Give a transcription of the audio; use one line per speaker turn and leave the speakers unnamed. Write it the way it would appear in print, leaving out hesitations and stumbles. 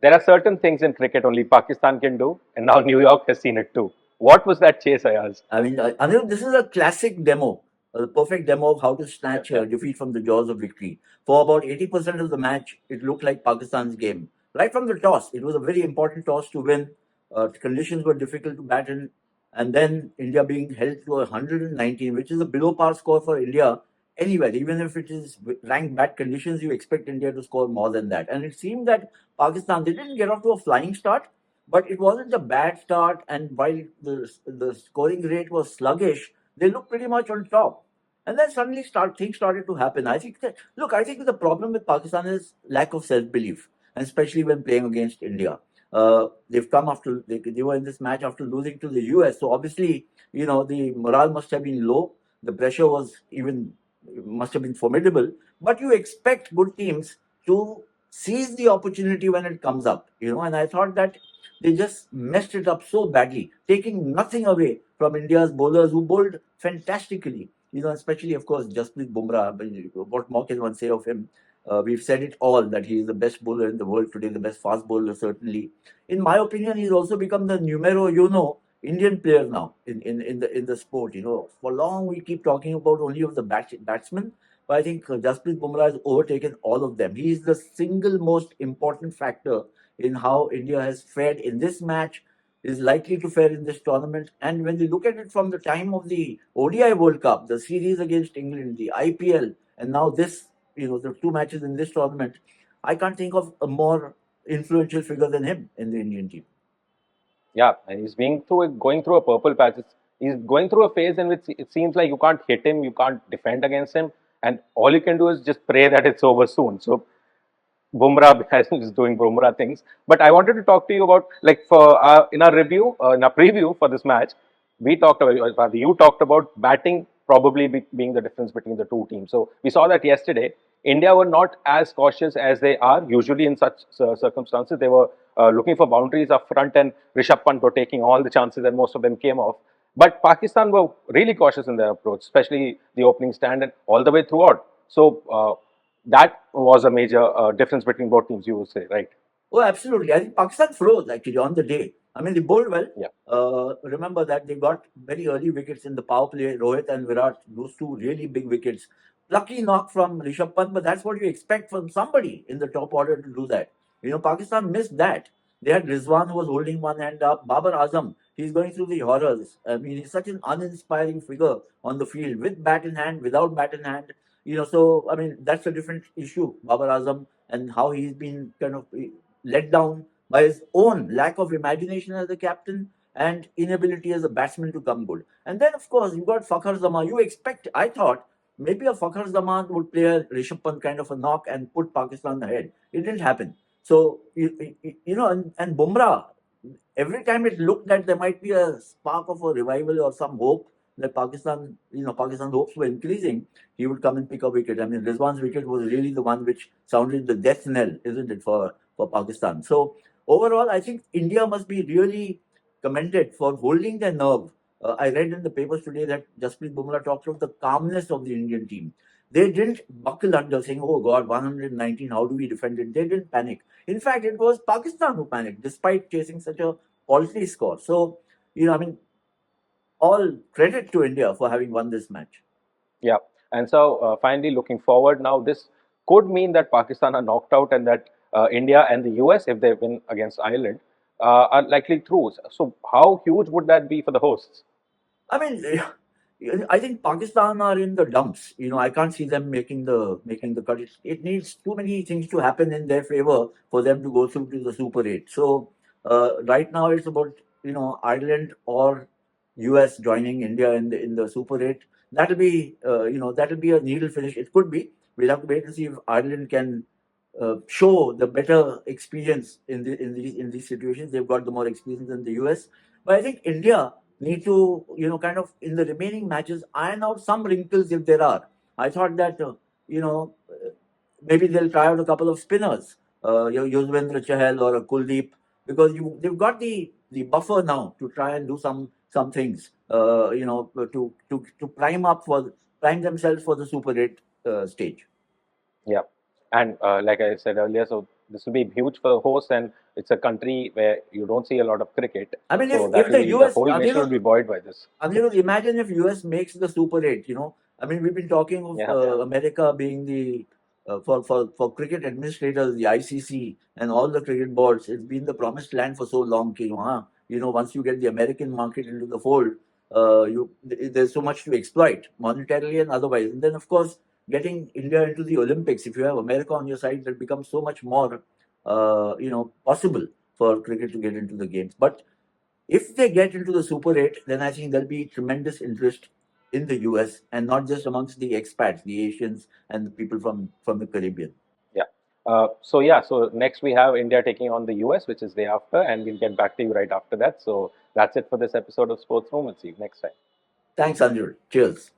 There are certain things in cricket only Pakistan can do, and now New York has seen it too. What was that chase, Ayaz?
I mean, Anirudh, this is a classic demo, a perfect demo of how to snatch
Yeah.
defeat from the jaws of victory. For about 80% of the match, it looked like Pakistan's game. Right from the toss, it was a very important toss to win. Conditions were difficult to bat in. And then India being held to 119, which is a below par score for India anywhere. Even if it is ranked bad conditions, you expect India to score more than that. And it seemed that Pakistan, they didn't get off to a flying start, but it wasn't a bad start. And while the scoring rate was sluggish, they looked pretty much on top. And then suddenly things started to happen. I think the problem with Pakistan is lack of self belief, and especially when playing against India. They've come after they were in this match after losing to the US. So obviously, the morale must have been low. The pressure was even must have been formidable. But you expect good teams to seize the opportunity when it comes up. And I thought that they just messed it up so badly, taking nothing away from India's bowlers who bowled fantastically. Especially of course Jasprit Bumrah. But what more can one say of him? We've said it all that he is the best bowler in the world today, the best fast bowler certainly. In my opinion, he's also become the numero Indian player now in the sport. For long we keep talking about only of the batsmen, but I think Jasprit Bumrah has overtaken all of them. He is the single most important factor in how India has fared in this match, is likely to fare in this tournament. And when we look at it from the time of the ODI World Cup, the series against England, the IPL, and now this, the two matches in this tournament, I can't think of a more influential figure than him in the Indian team.
Yeah, and he's going through a purple patch. He's going through a phase in which it seems like you can't hit him, you can't defend against him, and all you can do is just pray that it's over soon. So Bumrah is doing Bumrah things. But I wanted to talk to you about, like, for in our review, in our preview for this match, we talked about, you talked about batting probably being the difference between the two teams. So we saw that yesterday. India were not as cautious as they are usually in such circumstances. They were looking for boundaries up front, and Rishabh Pant were taking all the chances, and most of them came off. But Pakistan were really cautious in their approach, especially the opening stand and all the way throughout. So that was a major difference between both teams, you would say, right?
Oh, absolutely. I think Pakistan froze actually on the day. I mean, they bowled well.
Yeah.
Remember that they got very early wickets in the power play. Rohit and Virat, those two really big wickets. Lucky knock from Rishabh Pant, but that's what you expect from somebody in the top order to do that. Pakistan missed that. They had Rizwan who was holding one hand up. Babar Azam, he's going through the horrors. I mean, he's such an uninspiring figure on the field with bat in hand, without bat in hand. So I mean, that's a different issue. Babar Azam and how he's been kind of let down by his own lack of imagination as a captain and inability as a batsman to come good. And then, of course, you got Fakhar Zaman. I thought maybe a Fakhar Zaman would play a Rishabh Pant kind of a knock and put Pakistan ahead. It didn't happen. So, and Bumrah, every time it looked that there might be a spark of a revival or some hope that Pakistan's hopes were increasing, he would come and pick a wicket. I mean, Rizwan's wicket was really the one which sounded the death knell, isn't it, for Pakistan? So overall, I think India must be really commended for holding their nerve. I read in the papers today that Jasprit Bumrah talked about the calmness of the Indian team. They didn't buckle under saying, oh God, 119, how do we defend it? They didn't panic. In fact, it was Pakistan who panicked despite chasing such a paltry score. So, I mean, all credit to India for having won this match.
Yeah. And so finally, looking forward now, this could mean that Pakistan are knocked out and that India and the US, if they win against Ireland, are likely through. So how huge would that be for the hosts?
I mean, I think Pakistan are in the dumps. I can't see them making the cut. It needs too many things to happen in their favor for them to go through to the Super 8. So right now it's about Ireland or US joining India in the Super 8. That'll be a needle finish. It could be. We'll have to wait and see if Ireland can show the better experience in these situations. They've got the more experience than the US. But I think India need to, kind of in the remaining matches, iron out some wrinkles if there are. I thought that, maybe they'll try out a couple of spinners, Yuzvendra Chahal or a Kuldeep, because they've got the buffer now to try and do some things, to prime themselves for the Super 8 stage.
Yeah. And like I said earlier, so this will be huge for the host, and it's a country where you don't see a lot of cricket.
I mean,
So
if
that will
the
be the
US,
whole nation will be buoyed by this.
Imagine if US makes the Super 8, I mean, we've been talking of
Yeah.
America being the, for cricket administrators, the ICC and all the cricket boards, it's been the promised land for so long. Once you get the American market into the fold, there's so much to exploit, monetarily and otherwise. And then, of course, getting India into the Olympics, if you have America on your side, that becomes so much more, possible for cricket to get into the games. But if they get into the Super 8, then I think there'll be tremendous interest in the US, and not just amongst the expats, the Asians, and the people from the Caribbean.
Yeah. So next we have India taking on the US, which is day after, and we'll get back to you right after that. So that's it for this episode of Sports Room. We'll see you next time.
Thanks, Anjul. Cheers.